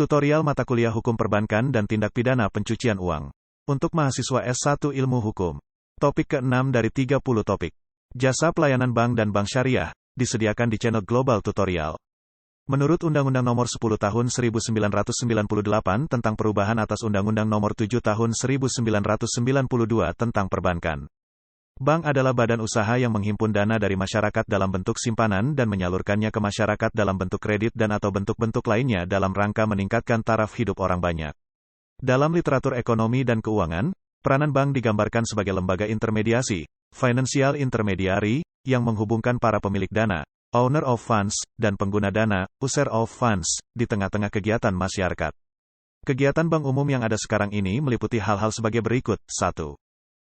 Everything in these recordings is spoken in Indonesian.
Tutorial mata kuliah Hukum Perbankan dan Tindak Pidana Pencucian Uang. Untuk mahasiswa S1 Ilmu Hukum. Topik ke-6 dari 30 topik. Jasa pelayanan bank dan bank syariah, disediakan di channel Global Tutorial. Menurut Undang-Undang Nomor 10 Tahun 1998 tentang perubahan atas Undang-Undang Nomor 7 Tahun 1992 tentang perbankan. Bank adalah badan usaha yang menghimpun dana dari masyarakat dalam bentuk simpanan dan menyalurkannya ke masyarakat dalam bentuk kredit dan atau bentuk-bentuk lainnya dalam rangka meningkatkan taraf hidup orang banyak. Dalam literatur ekonomi dan keuangan, peranan bank digambarkan sebagai lembaga intermediasi, financial intermediary, yang menghubungkan para pemilik dana, owner of funds, dan pengguna dana, user of funds, di tengah-tengah kegiatan masyarakat. Kegiatan bank umum yang ada sekarang ini meliputi hal-hal sebagai berikut. 1.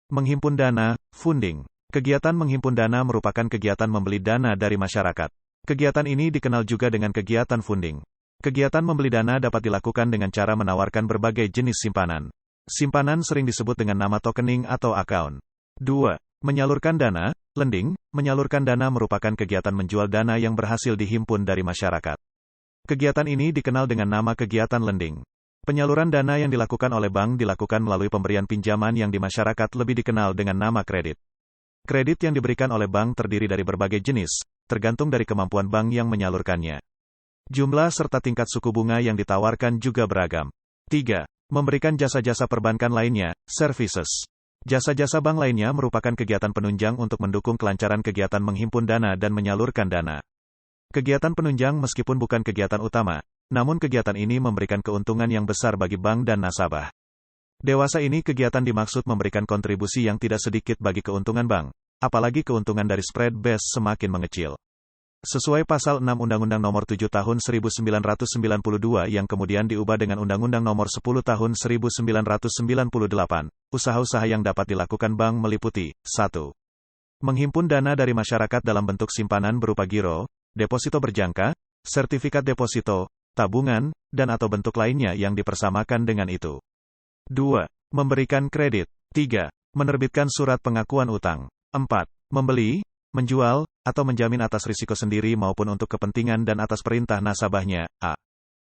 Menghimpun dana, funding. Kegiatan menghimpun dana merupakan kegiatan membeli dana dari masyarakat. Kegiatan ini dikenal juga dengan kegiatan funding. Kegiatan membeli dana dapat dilakukan dengan cara menawarkan berbagai jenis simpanan. Simpanan sering disebut dengan nama tokening atau account. 2. Menyalurkan dana, lending. Menyalurkan dana merupakan kegiatan menjual dana yang berhasil dihimpun dari masyarakat. Kegiatan ini dikenal dengan nama kegiatan lending. Penyaluran dana yang dilakukan oleh bank dilakukan melalui pemberian pinjaman yang di masyarakat lebih dikenal dengan nama kredit. Kredit yang diberikan oleh bank terdiri dari berbagai jenis, tergantung dari kemampuan bank yang menyalurkannya. Jumlah serta tingkat suku bunga yang ditawarkan juga beragam. 3. Memberikan jasa-jasa perbankan lainnya, services. Jasa-jasa bank lainnya merupakan kegiatan penunjang untuk mendukung kelancaran kegiatan menghimpun dana dan menyalurkan dana. Kegiatan penunjang meskipun bukan kegiatan utama, namun kegiatan ini memberikan keuntungan yang besar bagi bank dan nasabah. Dewasa ini kegiatan dimaksud memberikan kontribusi yang tidak sedikit bagi keuntungan bank, apalagi keuntungan dari spread base semakin mengecil. Sesuai Pasal 6 Undang-Undang Nomor 7 Tahun 1992 yang kemudian diubah dengan Undang-Undang Nomor 10 Tahun 1998, usaha-usaha yang dapat dilakukan bank meliputi 1. Menghimpun dana dari masyarakat dalam bentuk simpanan berupa giro, deposito berjangka, sertifikat deposito, tabungan, dan atau bentuk lainnya yang dipersamakan dengan itu. 2. Memberikan kredit. 3. Menerbitkan surat pengakuan utang. 4. Membeli, menjual, atau menjamin atas risiko sendiri maupun untuk kepentingan dan atas perintah nasabahnya. A.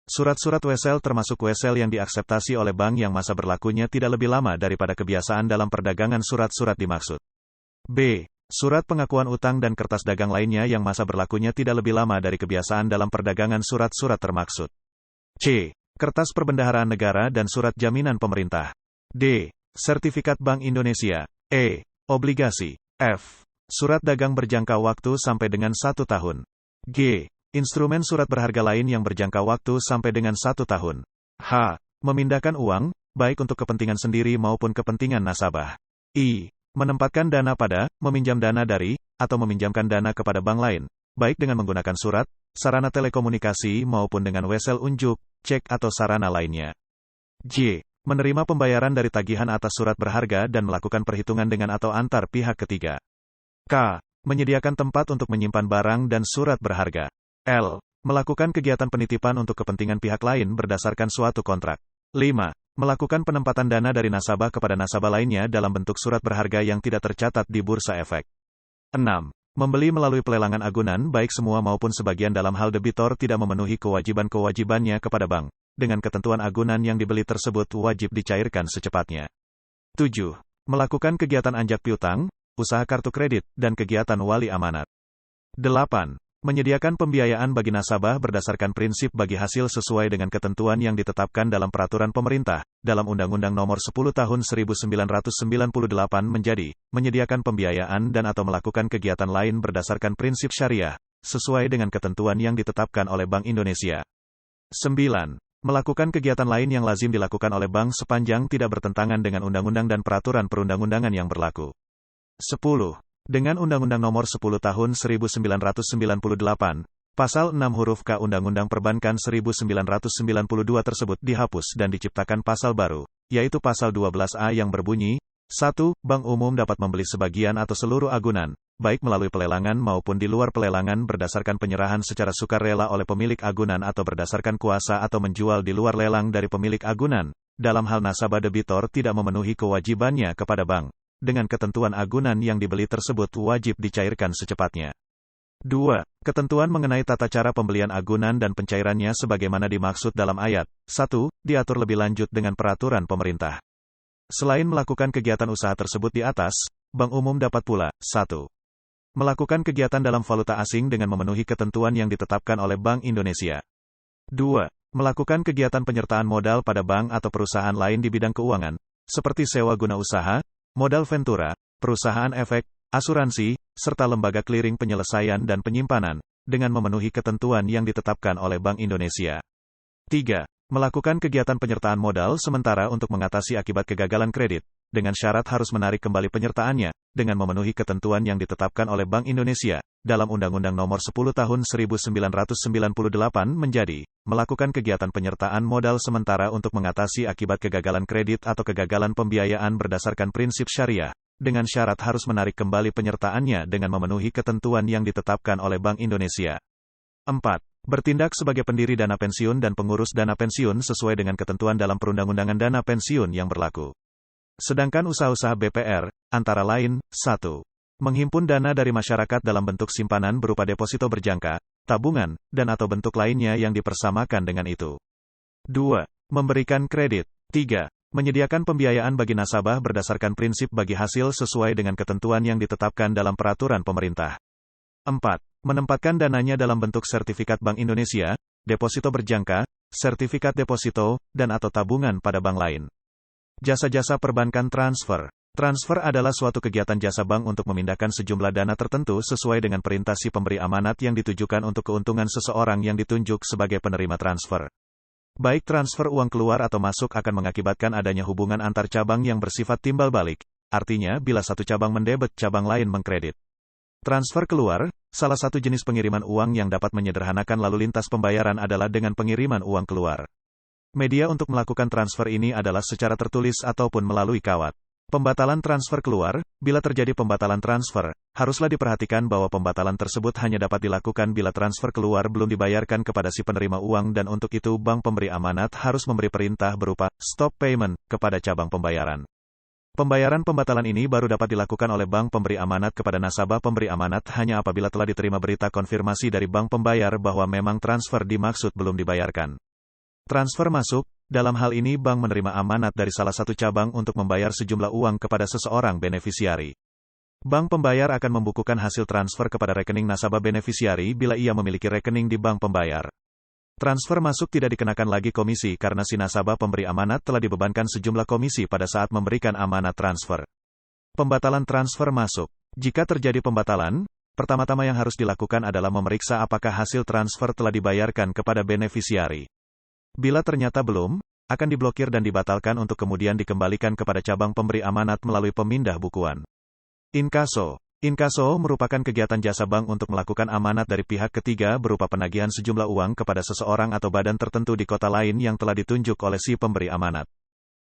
Surat-surat wesel termasuk wesel yang diakseptasi oleh bank yang masa berlakunya tidak lebih lama daripada kebiasaan dalam perdagangan surat-surat dimaksud. B. Surat pengakuan utang dan kertas dagang lainnya yang masa berlakunya tidak lebih lama dari kebiasaan dalam perdagangan surat-surat termaksud. C. Kertas perbendaharaan negara dan surat jaminan pemerintah. D. Sertifikat Bank Indonesia. E. Obligasi. F. Surat dagang berjangka waktu sampai dengan 1 tahun. G. Instrumen surat berharga lain yang berjangka waktu sampai dengan 1 tahun. H. Memindahkan uang, baik untuk kepentingan sendiri maupun kepentingan nasabah. I. Menempatkan dana pada, meminjam dana dari, atau meminjamkan dana kepada bank lain, baik dengan menggunakan surat, sarana telekomunikasi maupun dengan wesel unjuk, cek atau sarana lainnya. J. Menerima pembayaran dari tagihan atas surat berharga dan melakukan perhitungan dengan atau antar pihak ketiga. K. Menyediakan tempat untuk menyimpan barang dan surat berharga. L. Melakukan kegiatan penitipan untuk kepentingan pihak lain berdasarkan suatu kontrak. 5. Melakukan penempatan dana dari nasabah kepada nasabah lainnya dalam bentuk surat berharga yang tidak tercatat di Bursa Efek. 6. Membeli melalui pelelangan agunan baik semua maupun sebagian dalam hal debitor tidak memenuhi kewajiban-kewajibannya kepada bank, dengan ketentuan agunan yang dibeli tersebut wajib dicairkan secepatnya. 7. Melakukan kegiatan anjak piutang, usaha kartu kredit, dan kegiatan wali amanat. 8. Menyediakan pembiayaan bagi nasabah berdasarkan prinsip bagi hasil sesuai dengan ketentuan yang ditetapkan dalam peraturan pemerintah, dalam Undang-Undang Nomor 10 Tahun 1998 menjadi, menyediakan pembiayaan dan atau melakukan kegiatan lain berdasarkan prinsip syariah, sesuai dengan ketentuan yang ditetapkan oleh Bank Indonesia. 9. Melakukan kegiatan lain yang lazim dilakukan oleh bank sepanjang tidak bertentangan dengan undang-undang dan peraturan perundang-undangan yang berlaku. 10. Dengan Undang-Undang Nomor 10 Tahun 1998, Pasal 6 huruf K Undang-Undang Perbankan 1992 tersebut dihapus dan diciptakan pasal baru, yaitu Pasal 12A yang berbunyi, 1. Bank umum dapat membeli sebagian atau seluruh agunan, baik melalui pelelangan maupun di luar pelelangan berdasarkan penyerahan secara sukarela oleh pemilik agunan atau berdasarkan kuasa atau menjual di luar lelang dari pemilik agunan. dalam hal nasabah debitor tidak memenuhi kewajibannya kepada bank, dengan ketentuan agunan yang dibeli tersebut wajib dicairkan secepatnya. 2. Ketentuan mengenai tata cara pembelian agunan dan pencairannya sebagaimana dimaksud dalam ayat 1, diatur lebih lanjut dengan peraturan pemerintah. Selain melakukan kegiatan usaha tersebut di atas, bank umum dapat pula, 1. Melakukan kegiatan dalam valuta asing dengan memenuhi ketentuan yang ditetapkan oleh Bank Indonesia. 2. Melakukan kegiatan penyertaan modal pada bank atau perusahaan lain di bidang keuangan, seperti sewa guna usaha, modal ventura, perusahaan efek, asuransi, serta lembaga clearing penyelesaian dan penyimpanan, dengan memenuhi ketentuan yang ditetapkan oleh Bank Indonesia. 3. Melakukan kegiatan penyertaan modal sementara untuk mengatasi akibat kegagalan kredit, dengan syarat harus menarik kembali penyertaannya, dengan memenuhi ketentuan yang ditetapkan oleh Bank Indonesia, dalam Undang-Undang Nomor 10 Tahun 1998 menjadi, melakukan kegiatan penyertaan modal sementara untuk mengatasi akibat kegagalan kredit atau kegagalan pembiayaan berdasarkan prinsip syariah, dengan syarat harus menarik kembali penyertaannya dengan memenuhi ketentuan yang ditetapkan oleh Bank Indonesia. 4. Bertindak sebagai pendiri dana pensiun dan pengurus dana pensiun sesuai dengan ketentuan dalam perundang-undangan dana pensiun yang berlaku. Sedangkan usaha-usaha BPR, antara lain, 1. Menghimpun dana dari masyarakat dalam bentuk simpanan berupa deposito berjangka, tabungan, dan atau bentuk lainnya yang dipersamakan dengan itu. 2. Memberikan kredit. 3. Menyediakan pembiayaan bagi nasabah berdasarkan prinsip bagi hasil sesuai dengan ketentuan yang ditetapkan dalam peraturan pemerintah. 4. Menempatkan dananya dalam bentuk sertifikat Bank Indonesia, deposito berjangka, sertifikat deposito, dan atau tabungan pada bank lain. Jasa-jasa perbankan transfer. Transfer adalah suatu kegiatan jasa bank untuk memindahkan sejumlah dana tertentu sesuai dengan perintah si pemberi amanat yang ditujukan untuk keuntungan seseorang yang ditunjuk sebagai penerima transfer. Baik transfer uang keluar atau masuk akan mengakibatkan adanya hubungan antar cabang yang bersifat timbal balik, artinya bila satu cabang mendebet cabang lain mengkredit. Transfer keluar, salah satu jenis pengiriman uang yang dapat menyederhanakan lalu lintas pembayaran adalah dengan pengiriman uang keluar. Media untuk melakukan transfer ini adalah secara tertulis ataupun melalui kawat. Pembatalan transfer keluar, bila terjadi pembatalan transfer, haruslah diperhatikan bahwa pembatalan tersebut hanya dapat dilakukan bila transfer keluar belum dibayarkan kepada si penerima uang dan untuk itu bank pemberi amanat harus memberi perintah berupa stop payment kepada cabang pembayaran. Pembayaran pembatalan ini baru dapat dilakukan oleh bank pemberi amanat kepada nasabah pemberi amanat hanya apabila telah diterima berita konfirmasi dari bank pembayar bahwa memang transfer dimaksud belum dibayarkan. Transfer masuk, dalam hal ini bank menerima amanat dari salah satu cabang untuk membayar sejumlah uang kepada seseorang benefisiari. Bank pembayar akan membukukan hasil transfer kepada rekening nasabah benefisiari bila ia memiliki rekening di bank pembayar. Transfer masuk tidak dikenakan lagi komisi karena si nasabah pemberi amanat telah dibebankan sejumlah komisi pada saat memberikan amanat transfer. Pembatalan transfer masuk. Jika terjadi pembatalan, pertama-tama yang harus dilakukan adalah memeriksa apakah hasil transfer telah dibayarkan kepada benefisiari. Bila ternyata belum, akan diblokir dan dibatalkan untuk kemudian dikembalikan kepada cabang pemberi amanat melalui pemindah bukuan. Inkaso. Inkaso merupakan kegiatan jasa bank untuk melakukan amanat dari pihak ketiga berupa penagihan sejumlah uang kepada seseorang atau badan tertentu di kota lain yang telah ditunjuk oleh si pemberi amanat.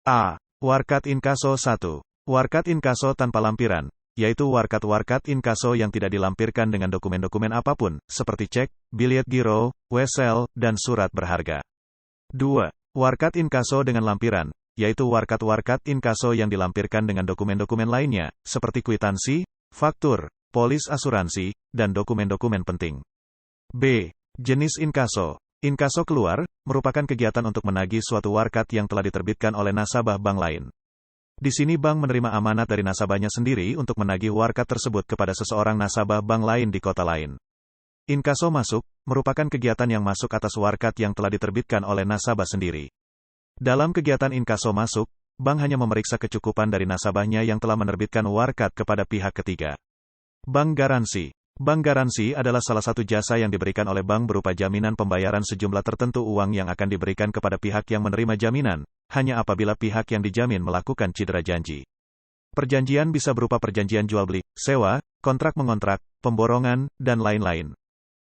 A. Warkat inkaso 1. Warkat inkaso tanpa lampiran, yaitu warkat-warkat inkaso yang tidak dilampirkan dengan dokumen-dokumen apapun, seperti cek, biliet giro, wesel, dan surat berharga. 2. Warkat inkaso dengan lampiran, yaitu warkat-warkat inkaso yang dilampirkan dengan dokumen-dokumen lainnya, seperti kwitansi, faktur, polis asuransi, dan dokumen-dokumen penting. B. Jenis inkaso. Inkaso keluar, merupakan kegiatan untuk menagih suatu warkat yang telah diterbitkan oleh nasabah bank lain. Di sini bank menerima amanat dari nasabahnya sendiri untuk menagih warkat tersebut kepada seseorang nasabah bank lain di kota lain. Inkaso masuk, merupakan kegiatan yang masuk atas warkat yang telah diterbitkan oleh nasabah sendiri. Dalam kegiatan inkaso masuk, bank hanya memeriksa kecukupan dari nasabahnya yang telah menerbitkan warkat kepada pihak ketiga. Bank garansi. Bank garansi adalah salah satu jasa yang diberikan oleh bank berupa jaminan pembayaran sejumlah tertentu uang yang akan diberikan kepada pihak yang menerima jaminan, hanya apabila pihak yang dijamin melakukan cedera janji. Perjanjian bisa berupa perjanjian jual beli, sewa, kontrak mengontrak, pemborongan, dan lain-lain.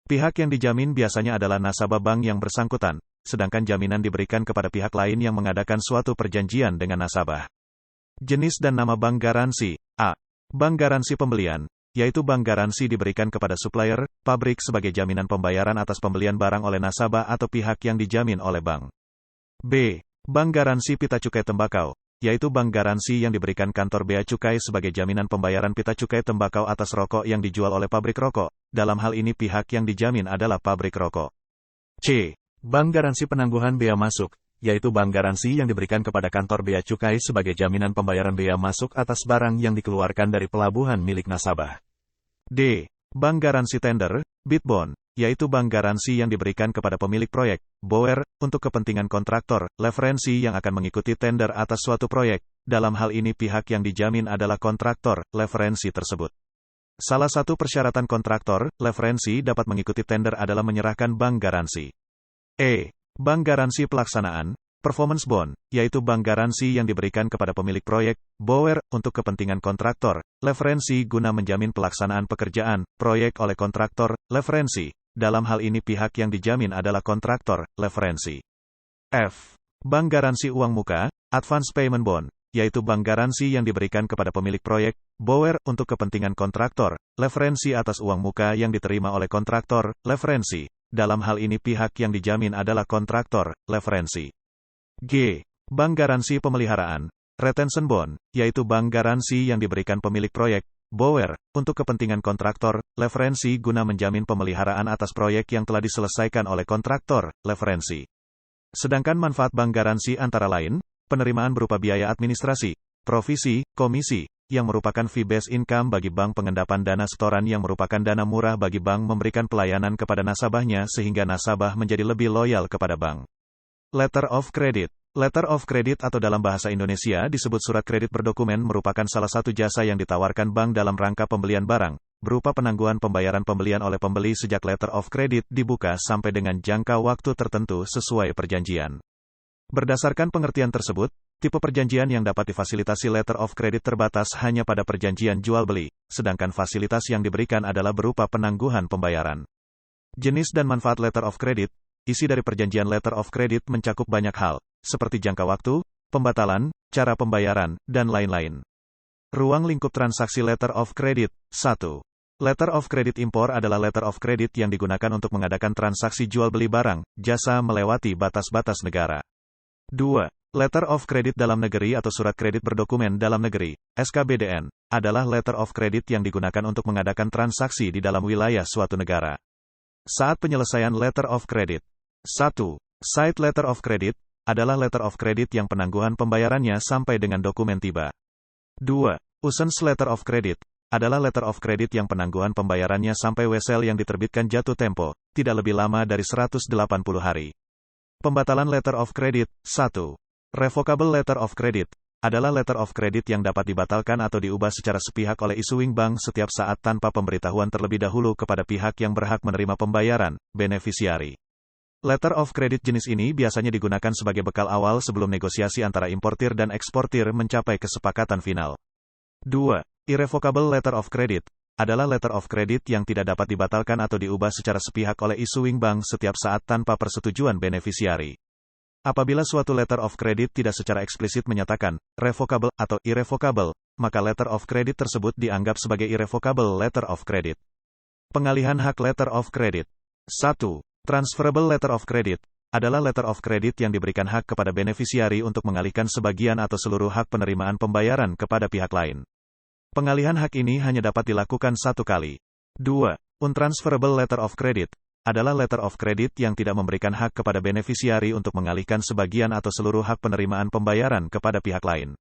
Pihak yang dijamin biasanya adalah nasabah bank yang bersangkutan, sedangkan jaminan diberikan kepada pihak lain yang mengadakan suatu perjanjian dengan nasabah. Jenis dan nama bank garansi. A. Bank garansi pembelian, yaitu bank garansi diberikan kepada supplier, pabrik sebagai jaminan pembayaran atas pembelian barang oleh nasabah atau pihak yang dijamin oleh bank. B. Bank Garansi Pita Cukai Tembakau, yaitu bank garansi yang diberikan kantor bea cukai sebagai jaminan pembayaran pita cukai tembakau atas rokok yang dijual oleh pabrik rokok. Dalam hal ini pihak yang dijamin adalah pabrik rokok. C. Bank Garansi Penangguhan Bea Masuk, yaitu bank garansi yang diberikan kepada kantor bea cukai sebagai jaminan pembayaran bea masuk atas barang yang dikeluarkan dari pelabuhan milik nasabah. D. Bank Garansi Tender, Bid Bond, yaitu bank garansi yang diberikan kepada pemilik proyek, BOR, untuk kepentingan kontraktor, referensi yang akan mengikuti tender atas suatu proyek. Dalam hal ini pihak yang dijamin adalah kontraktor, referensi tersebut. Salah satu persyaratan kontraktor, referensi dapat mengikuti tender adalah menyerahkan bank garansi. E. Bank Garansi Pelaksanaan, Performance Bond, yaitu bank garansi yang diberikan kepada pemilik proyek, BOR, untuk kepentingan kontraktor, referensi guna menjamin pelaksanaan pekerjaan, proyek oleh kontraktor, referensi. Dalam hal ini pihak yang dijamin adalah kontraktor, referensi. F. Bank Garansi Uang Muka, Advance Payment Bond, yaitu bank garansi yang diberikan kepada pemilik proyek, BOR, untuk kepentingan kontraktor, referensi atas uang muka yang diterima oleh kontraktor, referensi. Dalam hal ini pihak yang dijamin adalah kontraktor, referensi. G. Bank Garansi Pemeliharaan, Retention Bond, yaitu bank garansi yang diberikan pemilik proyek, BOR, untuk kepentingan kontraktor, referensi guna menjamin pemeliharaan atas proyek yang telah diselesaikan oleh kontraktor, referensi. Sedangkan manfaat bank garansi antara lain, penerimaan berupa biaya administrasi, provisi, komisi, yang merupakan fee-based income bagi bank, pengendapan dana setoran yang merupakan dana murah bagi bank memberikan pelayanan kepada nasabahnya sehingga nasabah menjadi lebih loyal kepada bank. Letter of Credit. Letter of Credit atau dalam bahasa Indonesia disebut surat kredit berdokumen merupakan salah satu jasa yang ditawarkan bank dalam rangka pembelian barang, berupa penangguhan pembayaran pembelian oleh pembeli sejak Letter of Credit dibuka sampai dengan jangka waktu tertentu sesuai perjanjian. Berdasarkan pengertian tersebut, tipe perjanjian yang dapat difasilitasi Letter of Credit terbatas hanya pada perjanjian jual-beli, sedangkan fasilitas yang diberikan adalah berupa penangguhan pembayaran. Jenis dan manfaat Letter of Credit. Isi dari perjanjian Letter of Credit mencakup banyak hal, seperti jangka waktu, pembatalan, cara pembayaran, dan lain-lain. Ruang lingkup transaksi Letter of Credit. 1. Letter of Credit impor adalah Letter of Credit yang digunakan untuk mengadakan transaksi jual-beli barang, jasa melewati batas-batas negara. 2. Letter of Credit dalam negeri atau surat kredit berdokumen dalam negeri, SKBDN, adalah Letter of Credit yang digunakan untuk mengadakan transaksi di dalam wilayah suatu negara. Saat penyelesaian Letter of Credit. 1. Side Letter of Credit, adalah Letter of Credit yang penangguhan pembayarannya sampai dengan dokumen tiba. 2. Usance Letter of Credit, adalah Letter of Credit yang penangguhan pembayarannya sampai wesel yang diterbitkan jatuh tempo, tidak lebih lama dari 180 hari. Pembatalan Letter of Credit. 1. Revocable Letter of Credit, adalah Letter of Credit yang dapat dibatalkan atau diubah secara sepihak oleh issuing bank setiap saat tanpa pemberitahuan terlebih dahulu kepada pihak yang berhak menerima pembayaran, beneficiary. Letter of Credit jenis ini biasanya digunakan sebagai bekal awal sebelum negosiasi antara importir dan eksportir mencapai kesepakatan final. 2. Irrevocable Letter of Credit, adalah Letter of Credit yang tidak dapat dibatalkan atau diubah secara sepihak oleh issuing bank setiap saat tanpa persetujuan beneficiary. Apabila suatu Letter of Credit tidak secara eksplisit menyatakan revocable atau irrevocable, maka Letter of Credit tersebut dianggap sebagai irrevocable Letter of Credit. Pengalihan hak Letter of Credit. 1. Transferable Letter of Credit, adalah Letter of Credit yang diberikan hak kepada beneficiary untuk mengalihkan sebagian atau seluruh hak penerimaan pembayaran kepada pihak lain. Pengalihan hak ini hanya dapat dilakukan satu kali. 2. Untransferable Letter of Credit, adalah Letter of Credit yang tidak memberikan hak kepada beneficiary untuk mengalihkan sebagian atau seluruh hak penerimaan pembayaran kepada pihak lain.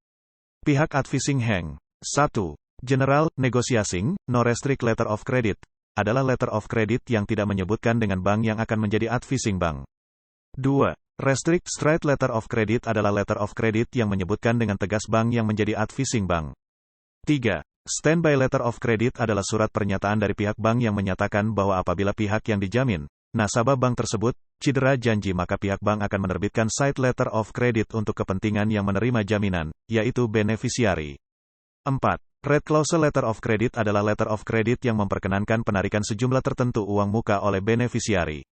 Pihak advising hang. 1. General Negotiating No Restrict Letter of Credit, adalah Letter of Credit yang tidak menyebutkan dengan bank yang akan menjadi advising bank. 2. Restrict Straight Letter of Credit adalah Letter of Credit yang menyebutkan dengan tegas bank yang menjadi advising bank. 3. Standby Letter of Credit adalah surat pernyataan dari pihak bank yang menyatakan bahwa apabila pihak yang dijamin, nasabah bank tersebut, cedera janji maka pihak bank akan menerbitkan side Letter of Credit untuk kepentingan yang menerima jaminan, yaitu beneficiary. 4. Red Clause Letter of Credit adalah Letter of Credit yang memperkenankan penarikan sejumlah tertentu uang muka oleh beneficiary.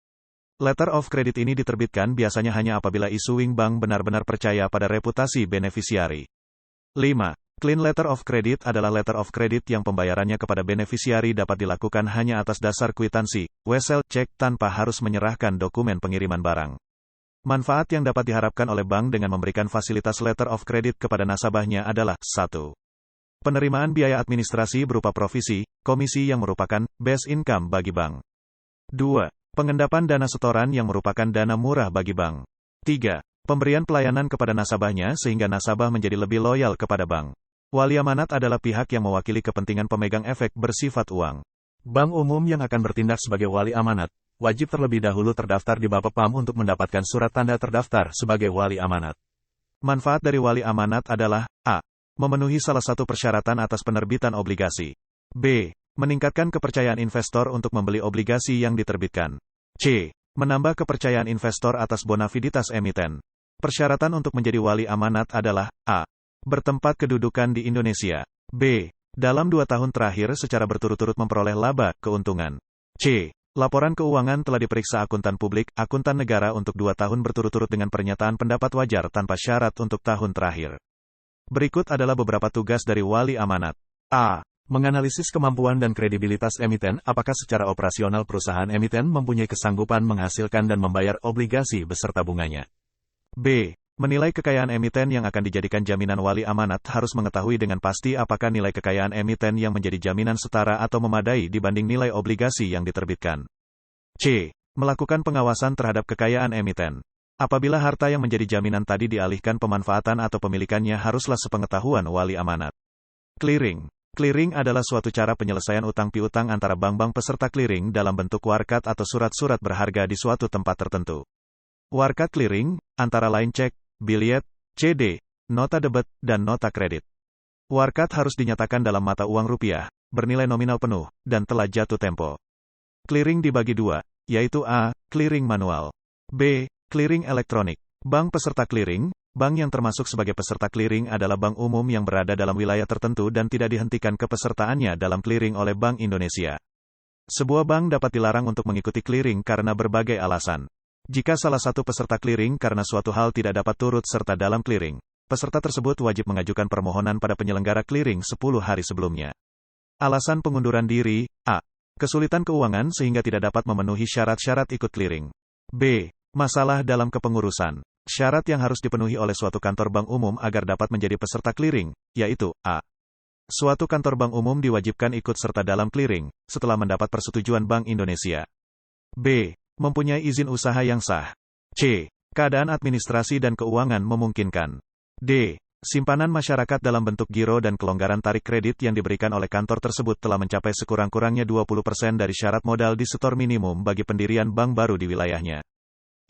Letter of Credit ini diterbitkan biasanya hanya apabila issuing bank benar-benar percaya pada reputasi beneficiary. 5. Clean Letter of Credit adalah Letter of Credit yang pembayarannya kepada beneficiary dapat dilakukan hanya atas dasar kwitansi, wesel cek tanpa harus menyerahkan dokumen pengiriman barang. Manfaat yang dapat diharapkan oleh bank dengan memberikan fasilitas letter of credit kepada nasabahnya adalah 1. Penerimaan biaya administrasi berupa provisi, komisi yang merupakan base income bagi bank. 2. Pengendapan dana setoran yang merupakan dana murah bagi bank. 3. Pemberian pelayanan kepada nasabahnya sehingga nasabah menjadi lebih loyal kepada bank. Wali amanat adalah pihak yang mewakili kepentingan pemegang efek bersifat uang. Bank umum yang akan bertindak sebagai wali amanat, wajib terlebih dahulu terdaftar di Bapepam untuk mendapatkan surat tanda terdaftar sebagai wali amanat. Manfaat dari wali amanat adalah A. Memenuhi salah satu persyaratan atas penerbitan obligasi. B. Meningkatkan kepercayaan investor untuk membeli obligasi yang diterbitkan. C. Menambah kepercayaan investor atas bonafiditas emiten. Persyaratan untuk menjadi wali amanat adalah A. Bertempat kedudukan di Indonesia. B. Dalam 2 tahun terakhir secara berturut-turut memperoleh laba, keuntungan. C. Laporan keuangan telah diperiksa akuntan publik, akuntan negara untuk 2 tahun berturut-turut dengan pernyataan pendapat wajar tanpa syarat untuk tahun terakhir. Berikut adalah beberapa tugas dari wali amanat. A. Menganalisis kemampuan dan kredibilitas emiten, apakah secara operasional perusahaan emiten mempunyai kesanggupan menghasilkan dan membayar obligasi beserta bunganya. B. Menilai kekayaan emiten yang akan dijadikan jaminan wali amanat harus mengetahui dengan pasti apakah nilai kekayaan emiten yang menjadi jaminan setara atau memadai dibanding nilai obligasi yang diterbitkan. C. Melakukan pengawasan terhadap kekayaan emiten. Apabila harta yang menjadi jaminan tadi dialihkan pemanfaatan atau pemilikannya haruslah sepengetahuan wali amanat. Clearing. Clearing adalah suatu cara penyelesaian utang piutang antara bank-bank peserta clearing dalam bentuk warkat atau surat-surat berharga di suatu tempat tertentu. Warkat clearing, antara lain cek, biliet, CD, nota debit, dan nota kredit. Warkat harus dinyatakan dalam mata uang rupiah, bernilai nominal penuh, dan telah jatuh tempo. Clearing dibagi 2, yaitu A. Clearing manual. B. Clearing elektronik. Bank peserta clearing, bank yang termasuk sebagai peserta clearing adalah bank umum yang berada dalam wilayah tertentu dan tidak dihentikan kepesertaannya dalam clearing oleh Bank Indonesia. Sebuah bank dapat dilarang untuk mengikuti clearing karena berbagai alasan. Jika salah satu peserta clearing karena suatu hal tidak dapat turut serta dalam clearing, peserta tersebut wajib mengajukan permohonan pada penyelenggara clearing 10 hari sebelumnya. Alasan pengunduran diri, A. Kesulitan keuangan sehingga tidak dapat memenuhi syarat-syarat ikut clearing. B. Masalah dalam kepengurusan. Syarat yang harus dipenuhi oleh suatu kantor bank umum agar dapat menjadi peserta clearing, yaitu A. Suatu kantor bank umum diwajibkan ikut serta dalam clearing, setelah mendapat persetujuan Bank Indonesia. B. Mempunyai izin usaha yang sah. C. Keadaan administrasi dan keuangan memungkinkan. D. Simpanan masyarakat dalam bentuk giro dan kelonggaran tarik kredit yang diberikan oleh kantor tersebut telah mencapai sekurang-kurangnya 20% dari syarat modal disetor minimum bagi pendirian bank baru di wilayahnya.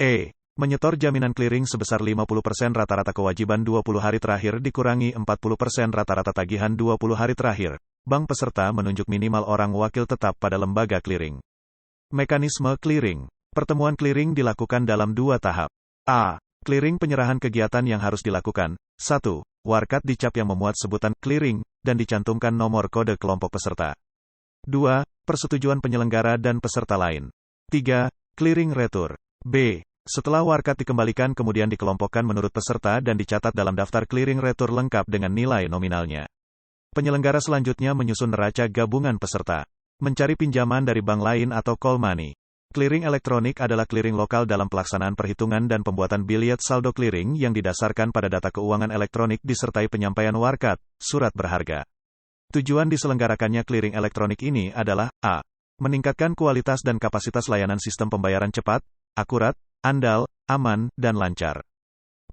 E. Menyetor jaminan clearing sebesar 50% rata-rata kewajiban 20 hari terakhir dikurangi 40% rata-rata tagihan 20 hari terakhir. Bank peserta menunjuk minimal orang wakil tetap pada lembaga clearing. Mekanisme clearing. Pertemuan clearing dilakukan dalam 2 tahap. A. Clearing penyerahan kegiatan yang harus dilakukan. 1. Warkat dicap yang memuat sebutan clearing, dan dicantumkan nomor kode kelompok peserta. 2. Persetujuan penyelenggara dan peserta lain. 3. Clearing retur. B. Setelah warkat dikembalikan kemudian dikelompokkan menurut peserta dan dicatat dalam daftar clearing retur lengkap dengan nilai nominalnya. Penyelenggara selanjutnya menyusun neraca gabungan peserta. Mencari pinjaman dari bank lain atau call money. Clearing elektronik adalah clearing lokal dalam pelaksanaan perhitungan dan pembuatan biliet saldo clearing yang didasarkan pada data keuangan elektronik disertai penyampaian warkat, surat berharga. Tujuan diselenggarakannya clearing elektronik ini adalah A. Meningkatkan kualitas dan kapasitas layanan sistem pembayaran cepat, akurat, andal, aman, dan lancar.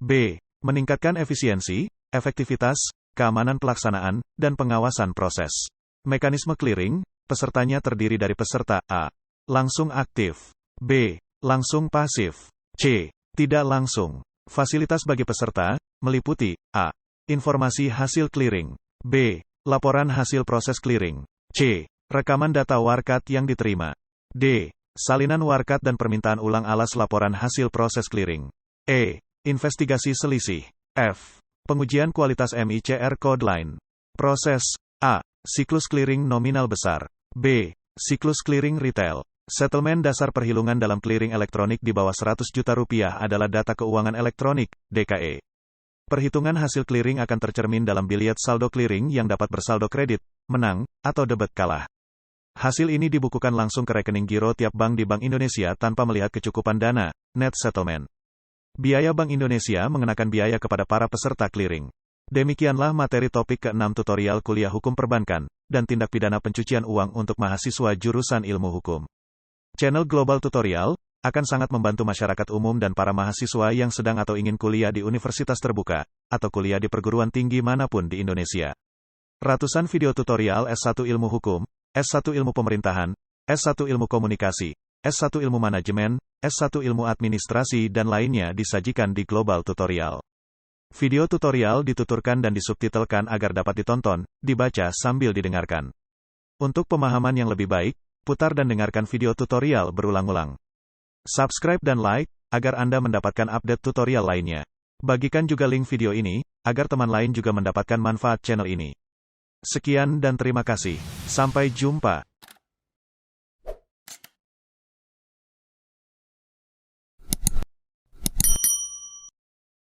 B. Meningkatkan efisiensi, efektivitas, keamanan pelaksanaan, dan pengawasan proses. Mekanisme clearing, pesertanya terdiri dari peserta A. Langsung aktif. B. Langsung pasif. C. Tidak langsung. Fasilitas bagi peserta, meliputi A. Informasi hasil clearing. B. Laporan hasil proses clearing. C. Rekaman data warkat yang diterima. D. Salinan warkat dan permintaan ulang alas laporan hasil proses clearing. E. Investigasi selisih. F. Pengujian kualitas MICR code line. Proses. A. Siklus clearing nominal besar. B. Siklus clearing retail. Settlement dasar perhitungan dalam clearing elektronik di bawah 100 juta rupiah adalah data keuangan elektronik, DKE. Perhitungan hasil clearing akan tercermin dalam biliet saldo clearing yang dapat bersaldo kredit, menang, atau debit kalah. Hasil ini dibukukan langsung ke rekening giro tiap bank di Bank Indonesia tanpa melihat kecukupan dana, net settlement. Biaya Bank Indonesia mengenakan biaya kepada para peserta clearing. Demikianlah materi topik ke-6 tutorial kuliah hukum perbankan dan tindak pidana pencucian uang untuk mahasiswa jurusan ilmu hukum. Channel Global Tutorial akan sangat membantu masyarakat umum dan para mahasiswa yang sedang atau ingin kuliah di universitas terbuka atau kuliah di perguruan tinggi manapun di Indonesia. Ratusan video tutorial S1 Ilmu Hukum, S1 Ilmu Pemerintahan, S1 Ilmu Komunikasi, S1 Ilmu Manajemen, S1 Ilmu Administrasi dan lainnya disajikan di Global Tutorial. Video tutorial dituturkan dan disubtitelkan agar dapat ditonton, dibaca sambil didengarkan. Untuk pemahaman yang lebih baik, putar dan dengarkan video tutorial berulang-ulang. Subscribe dan like, agar Anda mendapatkan update tutorial lainnya. Bagikan juga link video ini, agar teman lain juga mendapatkan manfaat channel ini. Sekian dan terima kasih. Sampai jumpa.